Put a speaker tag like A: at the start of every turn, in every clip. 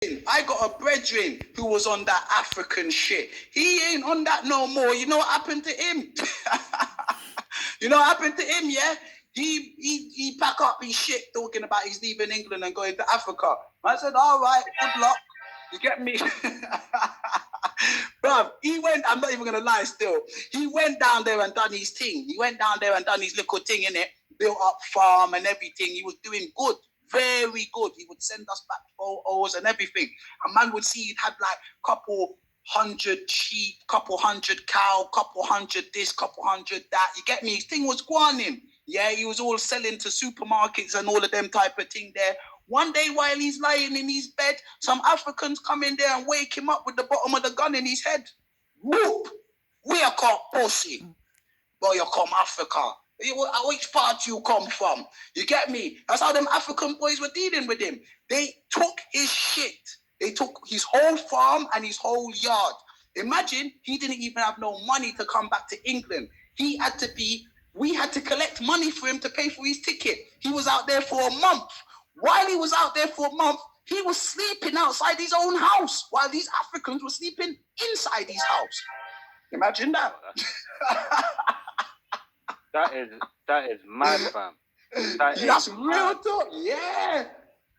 A: I got a brethren who was on that African shit. He ain't on that no more. You know what happened to him? You know what happened to him, yeah? He pack up his shit talking about he's leaving England and going to Africa. I said, all right, good luck. You get me? Bruv, he went, I'm not even going to lie still. He went down there and done his thing. He went down there and done his little thing, innit? Built up farm and everything. He was doing good. Very good. He would send us back photos and everything. A man would see he'd had like couple hundred sheep, couple hundred cow, couple hundred this, couple hundred that. You get me? His thing was going him. Yeah, he was all selling to supermarkets and all of them type of thing there. One day while he's lying in his bed, some Africans come in there and wake him up with the bottom of the gun in his head. Whoop! We are called pussy. Boy, you come Africa. Which part you come from? You get me? That's how them African boys were dealing with him. They took his shit. They took his whole farm and his whole yard. Imagine he didn't even have no money to come back to England. We had to collect money for him to pay for his ticket. He was out there for a month. While he was out there for a month, he was sleeping outside his own house while these Africans were sleeping inside his house. Imagine that.
B: That is mad, fam.
A: That's real talk. Yeah.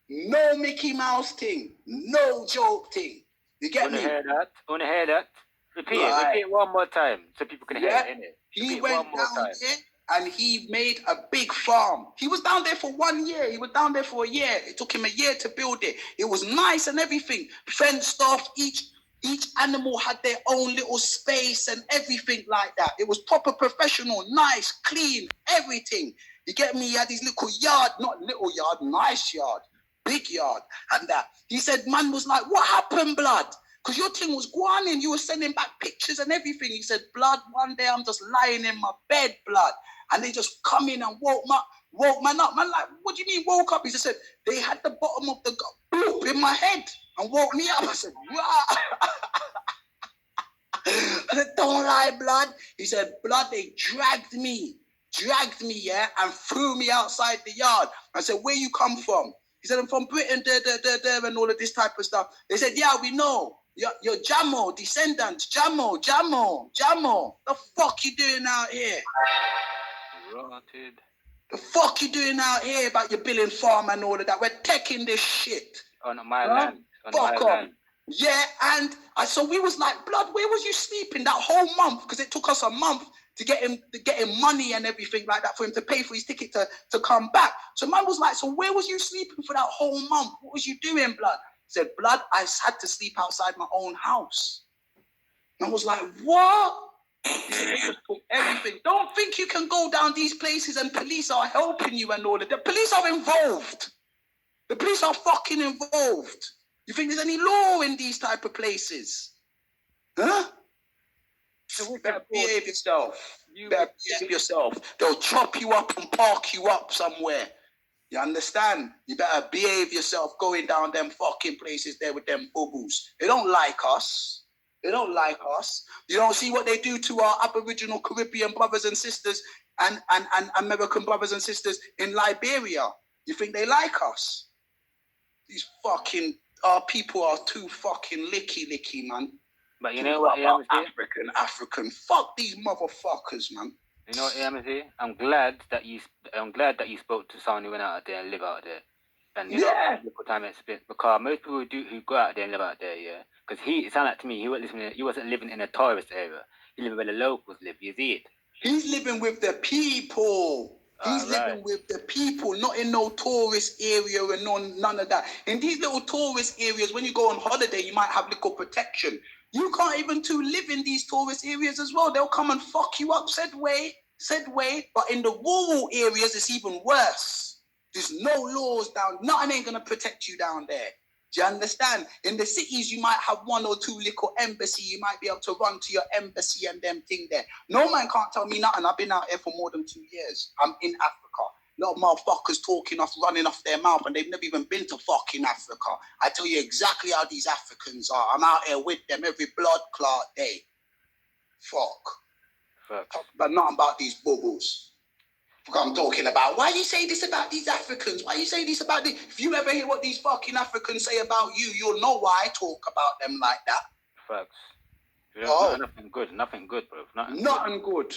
A: No Mickey Mouse thing. No joke thing. You get me?
B: Wanna hear that? Repeat it one more time so people can hear it, innit?
A: He went down there and he made a big farm. He was down there for 1 year. He was down there for a year. It took him a year to build it. It was nice and everything. Fenced off. Each animal had their own little space and everything like that. It was proper professional, nice, clean, everything. You get me? He had his little yard, not little yard, nice yard, big yard and that. He said, man was like, what happened, blood? Because your thing was going in. You were sending back pictures and everything. He said, blood, one day I'm just lying in my bed, blood. And they just come in and woke man up. Man, like, what do you mean woke up? He just said, they had the bottom of the boop in my head and woke me up. I said, rah. I said, don't lie, blood. He said, blood, they dragged me, yeah, and threw me outside the yard. I said, where you come from? He said, I'm from Britain, and all of this type of stuff. They said, yeah, we know. You're Jamo, descendants, Jamo. The fuck you doing out here?
B: Rotted.
A: The fuck you doing out here about your billing farm and all of that? We're taking this shit.
B: On my land.
A: Fuck off. Yeah, and so we was like, blood, where was you sleeping that whole month? Because it took us a month to get him money and everything like that for him to pay for his ticket to come back. So man was like, so where was you sleeping for that whole month? What was you doing, blood? He said, blood, I had to sleep outside my own house. And I was like, what? He said, they just took everything. Don't think you can go down these places and police are helping you and all of that. The police are involved. The police are fucking involved. You think there's any law in these type of places? Huh? So you better behave yourself. You better behave yourself. They'll chop you up and park you up somewhere. You understand? You better behave yourself going down them fucking places there with them bubbles. They don't like us. They don't like us. You don't see what they do to our Aboriginal Caribbean brothers and sisters and American brothers and sisters in Liberia. You think they like us? These fucking... Our people are too fucking licky, man.
B: But you know what, Yamasee?
A: African. Fuck these motherfuckers, man.
B: You know what, Yamasee? I'm glad that you spoke to someone who went out there and live out there. And you know, look time it's spent, because most people who go out there and live out there, yeah. Because it sounded like to me he wasn't living in a tourist area. He lived where the locals live. You see it?
A: He's living with the people. He's living with the people, not in no tourist area and none of that. In these little tourist areas, when you go on holiday, you might have little protection. You can't even live in these tourist areas as well. They'll come and fuck you up, said way. But in the rural areas, it's even worse. There's no laws down. Nothing ain't going to protect you down there. Do you understand? In the cities, you might have one or two little embassy. You might be able to run to your embassy and them thing there. No man can't tell me nothing. I've been out here for more than 2 years. I'm in Africa. A lot of motherfuckers running off their mouth, and they've never even been to fucking Africa. I tell you exactly how these Africans are. I'm out here with them every blood clot day. Fuck. But nothing about these bubbles. I'm talking about. Why you say this about these Africans? Why you say this about this? If you ever hear what these fucking Africans say about you, you'll know why I talk about them like that.
B: Facts. Nothing good, bro.
A: Nothing good.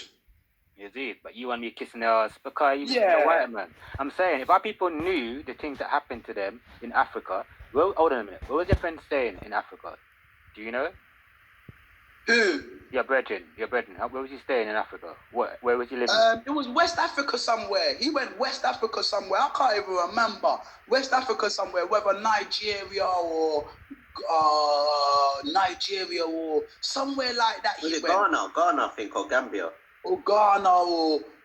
B: You see, but you want me kissing their ass because you're white, man. I'm saying, if our people knew the things that happened to them in Africa, hold on a minute. What was your friend saying in Africa? Do you know?
A: Who?
B: Your brethren. Where was he staying in Africa? Where was he living?
A: It was West Africa somewhere. He went West Africa somewhere. I can't even remember. West Africa somewhere, whether Nigeria or somewhere like that.
C: Was it Ghana, I think, or Gambia?
A: Or Ghana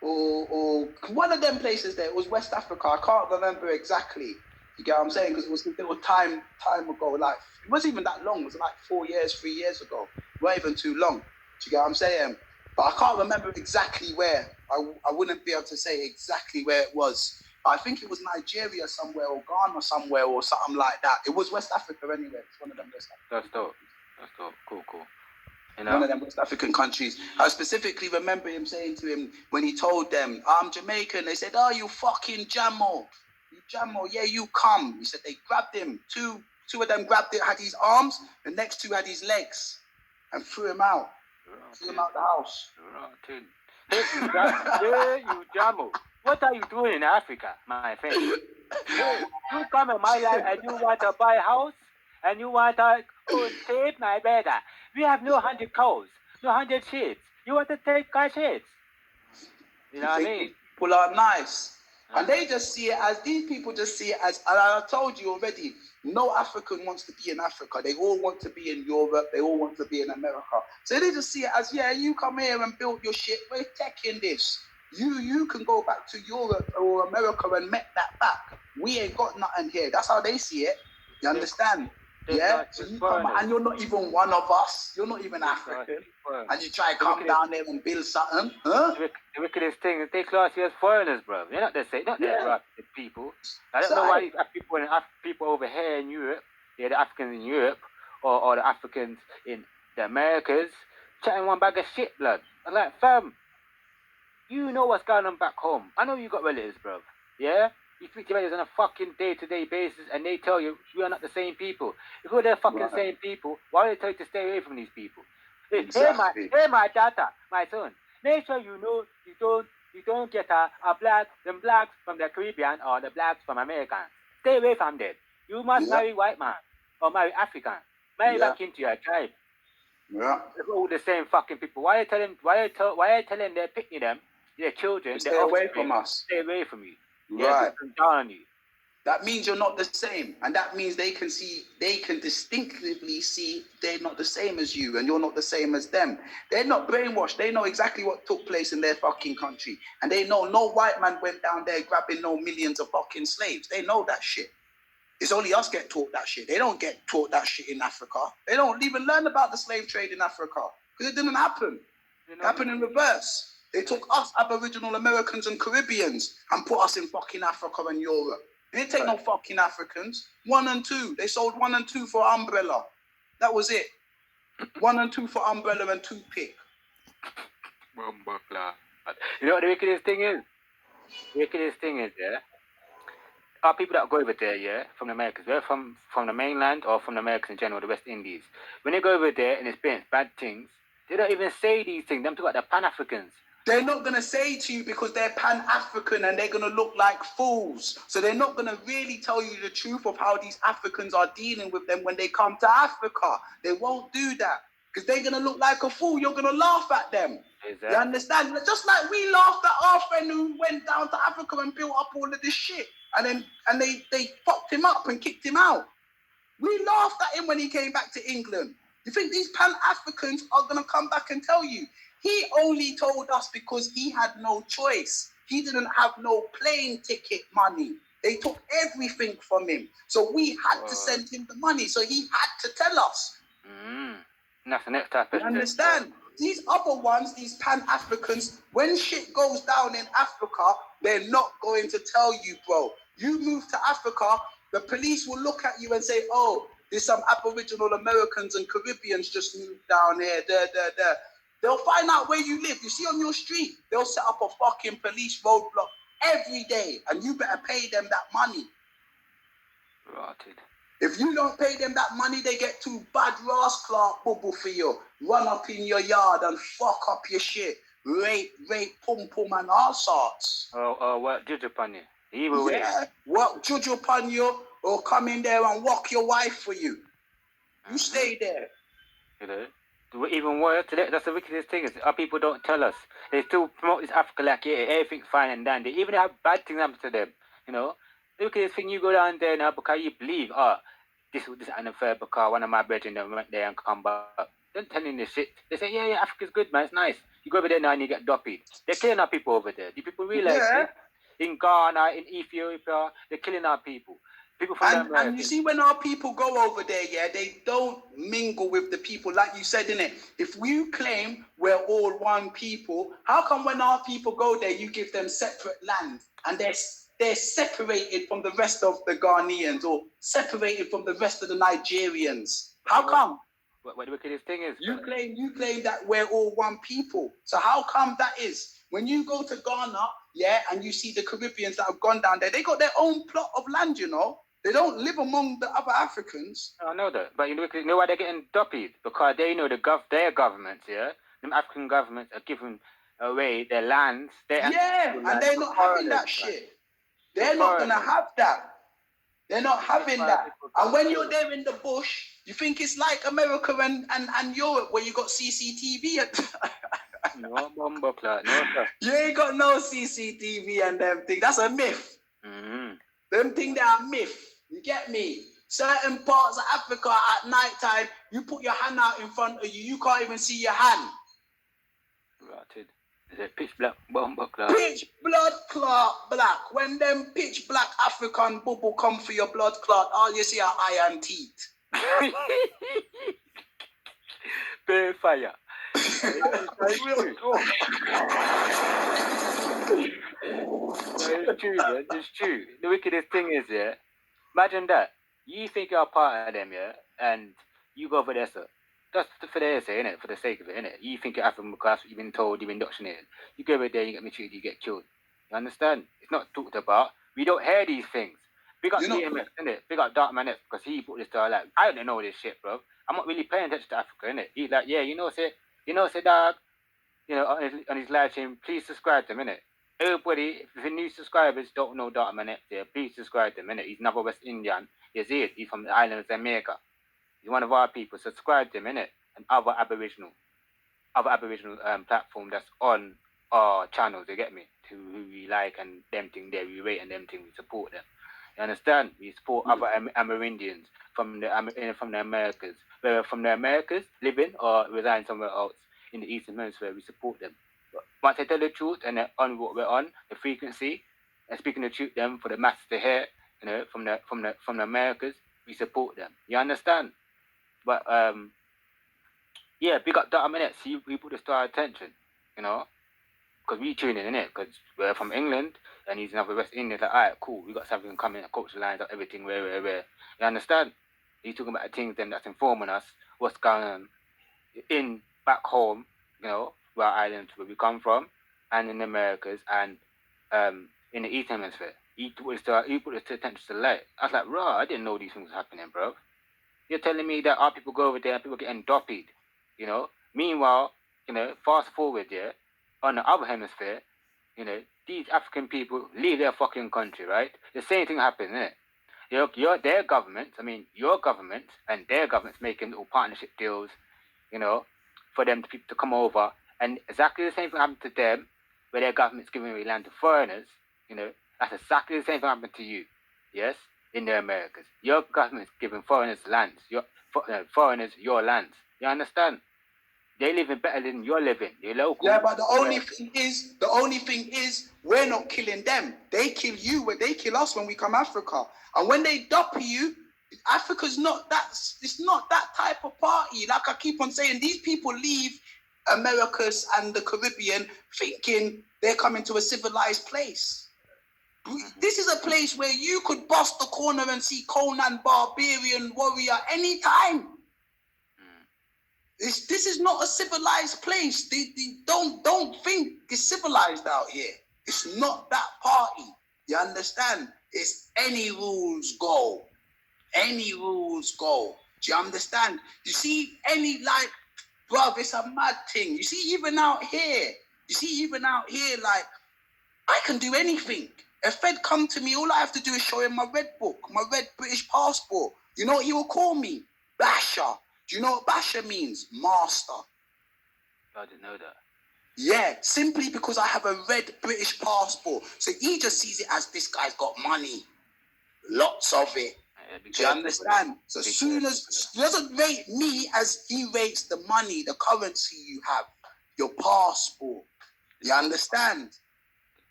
A: or one of them places there. It was West Africa. I can't remember exactly. You get what I'm saying? Because it was time ago. Like, it wasn't even that long. It was like 3 years ago. It wasn't even too long. Do you get what I'm saying? But I can't remember exactly where. I wouldn't be able to say exactly where it was. I think it was Nigeria somewhere or Ghana somewhere or something like that. It was West Africa anyway. It's one of them West Africa.
B: That's dope. Cool. You know?
A: One of them West African countries. I specifically remember him saying to him when he told them, I'm Jamaican. They said, oh, you fucking Jamo. You Jamo, yeah, you come. He said they grabbed him. Two of them grabbed it, had his arms. The next two had his legs and threw him out. Threw him out the house.
B: Hey, you Jamo. What are you doing in Africa, my friend? You come in my life and you want to buy a house? And you want to save my brother? We have no 100 cows, no 100 sheep. You want to take our sheep? You know what I mean?
A: People are nice. And they just see it as, these people just see it as, and I told you already, no African wants to be in Africa. They all want to be in Europe. They all want to be in America. So they just see it as, yeah, you come here and build your shit. We're taking this. You can go back to Europe or America and make that back. We ain't got nothing here. That's how they see it. You understand? Yeah? So you come, and you're not even one of us. You're not even African. And you try to come down there and build something. Huh?
B: The wickedest thing is they class you as foreigners, bro. They're not the same. Not the people. I don't know why you have people over here in Europe, the Africans in Europe, or the Africans in the Americas, chatting one bag of shit, blood. I'm like, fam, you know what's going on back home. I know you got relatives, bro. Yeah? You speak to relatives on a fucking day-to-day basis, and they tell you we are not the same people. If we're the fucking same people, why do they tell you to stay away from these people?
A: Exactly.
B: Hey, my daughter, my son, make sure you know you don't get a blacks from the Caribbean or the blacks from America. Stay away from them. You must marry white man or marry African. Marry back into your tribe.
A: Yeah.
B: They're all the same fucking people. Why are you telling their picnic them, their children,
A: stay away from us?
B: Stay away from you.
A: Right.
B: Down on you.
A: That means you're not the same, and that means they can distinctively see they're not the same as you, and you're not the same as them. They're not brainwashed. They know exactly what took place in their fucking country, and they know no white man went down there grabbing no millions of fucking slaves. They know that shit. It's only us get taught that shit. They don't get taught that shit in Africa. They don't even learn about the slave trade in Africa because it didn't happen. It happened in reverse. They took us Aboriginal Americans and Caribbeans and put us in fucking Africa and Europe. They didn't take no fucking Africans. 1 and 2. They sold 1 and 2 for umbrella. That was it. 1 and 2 for umbrella and toothpick.
B: You know what the wickedest thing is? The wickedest thing is, our people that go over there, from the Americas, whether from the mainland or from the Americas in general, the West Indies, when they go over there and experience bad things, they don't even say these things. Them talk about the Pan-Africans.
A: They're not going to say to you because they're Pan-African and they're going to look like fools. So they're not going to really tell you the truth of how these Africans are dealing with them when they come to Africa. They won't do that because they're going to look like a fool. You're going to laugh at them. Exactly. You understand? Just like we laughed at our friend who went down to Africa and built up all of this shit. And they fucked him up and kicked him out. We laughed at him when he came back to England. You think these Pan-Africans are going to come back and tell you? He only told us because he had no choice. He didn't have no plane ticket money. They took everything from him. So we had to send him the money. So he had to tell us.
B: That's the next type of.
A: You understand? These other ones, these Pan-Africans, when shit goes down in Africa, they're not going to tell you, bro. You move to Africa, the police will look at you and say, oh, there's some Aboriginal Americans and Caribbeans just moved down here. They'll find out where you live. You see on your street, they'll set up a fucking police roadblock every day, and you better pay them that money.
B: Rotted.
A: If you don't pay them that money, they get too bad rascal bubble for you. Run up in your yard and fuck up your shit. Rape, pum, and all sorts.
B: What judge upon you? Either way.
A: Yeah, what judge upon you or come in there and walk your wife for you. You stay there.
B: You know? Even worse, that's the wickedest thing is our people don't tell us. They still promote this Africa like everything's fine and dandy. Even have bad things happen to them. You know, the wickedest thing, you go down there now because you believe, this ain't unfair because one of my brethren went there and come back. Don't tell them this shit. They say, yeah, Africa's good, man. It's nice. You go over there now and you get dopey. They're killing our people over there. Do people realize it? In Ghana, in Ethiopia, they're killing our people. People from America.
A: And you see, when our people go over there, they don't mingle with the people, like you said, innit? If you claim we're all one people, how come when our people go there, you give them separate land and they're separated from the rest of the Ghanaians or separated from the rest of the Nigerians? How come?
B: What the wickedest thing is?
A: You claim that we're all one people. So how come that is? When you go to Ghana, and you see the Caribbeans that have gone down there, they got their own plot of land, you know. They don't live among the other Africans.
B: I know that, but you know why they're getting doppied? Because they know their governments, them African governments are giving away their lands.
A: And they're not having that shit. They're not gonna have that. They're not having that. And when you're there in the bush, you think it's like America and Europe where you got CCTV.
B: No, bombo clock, no, sir.
A: You ain't got no CCTV and them things. That's a myth.
B: Mm-hmm.
A: Them things that are myth. You get me? Certain parts of Africa at night time, you put your hand out in front of you, you can't even see your hand.
B: Rotted. Is it pitch black bombo clock?
A: Pitch blood clot black. When them pitch black African bubble come for your blood clot, all you see are iron teeth.
B: Bare fire.
A: It's
B: true, man. It's true. The wickedest thing is, imagine that. You think you're a part of them, and you go over there, sir. That's for their sake, innit? For the sake of it, innit? You think you're African because you've been told, you've been indoctrinated. You go over there, you get mistreated, you get killed. You understand? It's not talked about. We don't hear these things. Big up DMX, innit? Big up Dark Man X, because he put this to like, I don't know this shit, bro. I'm not really paying attention to Africa, innit? He's like, yeah, say dog, on his live stream, please subscribe to him, innit? Everybody, if the new subscribers don't know Dark Man X there, please subscribe to him, innit? He's another West Indian. He's from the island of Jamaica. He's one of our people. Subscribe to him, innit? And other Aboriginal platform that's on our channels, you get me? To who we like and them thing there, we rate and them thing, we support them. You understand? We support other Amerindians from the Americas. Whether from the Americas, living or reside somewhere else in the Eastern Hemisphere, we support them. But once they tell the truth and they're on what we're on, the frequency, and speaking the truth them for the masses to hear, from the Americas, we support them. You understand? But big up that minute. See, we put this to our attention, because we tune in, innit? Because we're from England and he's another West Indian. Like, alright, cool, we got something coming, culture lines up, everything, where. You understand? He's talking about the things then that's informing us what's going on in back home, where our islands where we come from, and in the Americas and in the Eastern Hemisphere. He put this to attention to the light. I was like, raw, I didn't know these things were happening, bro. You're telling me that our people go over there and people getting doppied, Meanwhile, fast forward, on the other hemisphere, these African people leave their fucking country, right? The same thing happens, innit? Their governments and their governments making little partnership deals, for them to come over. And exactly the same thing happened to them, where their government's giving away land to foreigners, that's exactly the same thing happened to you, yes, in the Americas. Your government's giving foreigners lands, foreigners your lands. You understand? They living better than you're living. You're local.
A: Yeah, but the only thing is, we're not killing them. They kill you when they kill us when we come Africa. And when they doppy you, Africa's not that. It's not that type of party. Like I keep on saying, these people leave Americas and the Caribbean thinking they're coming to a civilized place. This is a place where you could bust the corner and see Conan Barbarian Warrior anytime. This is not a civilized place. Don't think it's civilized out here. It's not that party. You understand? It's any rules go. Any rules go. Do you understand? You see, bruv, it's a mad thing. You see, even out here, like, I can do anything. If Fed come to me, all I have to do is show him my red book, my red British passport. You know what he will call me? Basher. Do you know what Basher means? Master.
B: I didn't know that.
A: Yeah, simply because I have a red British passport. So he just sees it as this guy's got money. Lots of it.
B: Yeah,
A: Do you understand? So soon as he doesn't rate me as he rates the money, the currency you have, your passport. You understand?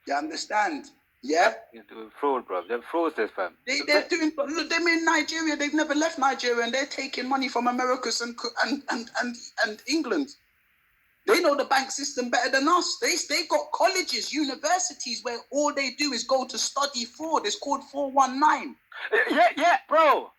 A: You understand? Yeah?
B: You're fraud, bro. They're fraudsters, fam.
A: They're doing, look, they're in Nigeria. They've never left Nigeria, and they're taking money from Americas and England. They know the bank system better than us. They got colleges, universities where all they do is go to study fraud. It's called 419.
B: Yeah, bro.